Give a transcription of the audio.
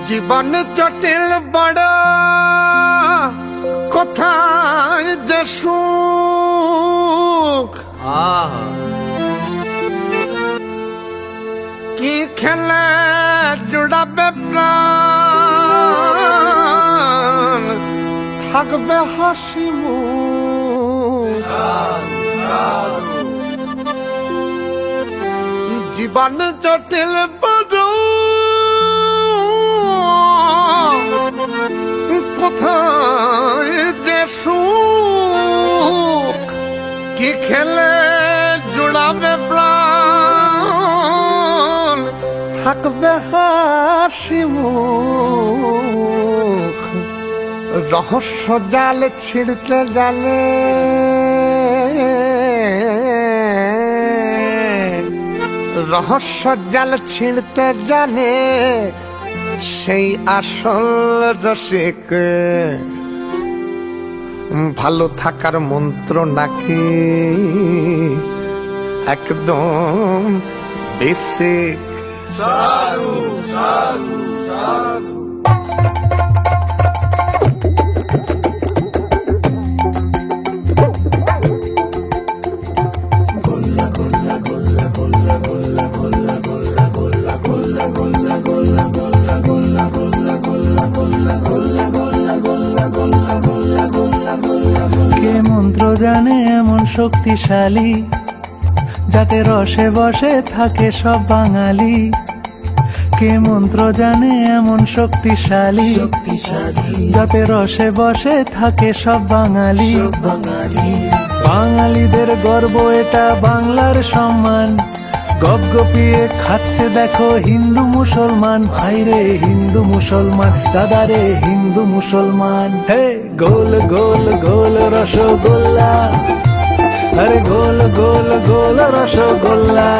জীবন জটিল বড়, কোথায় যে সুখ, কি খেলে জুড়াবে প্রাণ, থাকবে হাসি মুখ। জীবন জটিল বড়, কোথায় যে সুখ, কি খেলে জুড়াবে প্রাণ, থাকবে হাসি মুখ। রহস্য জাল ছিঁড়তে জানে, রহস্য জাল ছিঁড়তে জানে সেই আসল রসিক। ভালো থাকার মন্ত্র নাকি একদম বেসিক। সাধু সাধু সাধু। কে মন্ত্র জানে এমন শক্তিশালী, যাতে রসে বসে থাকে সব বাঙালি। কে মন্ত্র জানে এমন শক্তিশালী, যাতে রসে বসে থাকে সব বাঙালি। বাঙালিদের গর্ব, এটা বাংলার সম্মান। গপগপিয়ে খাচ্ছে দেখো হিন্দু মুসলমান। ভাইরে হিন্দু মুসলমান, দাদারে হিন্দু মুসলমান। হে গোল গোল গোল রসগোল্লা, আরে গোল গোল গোল রসগোল্লা।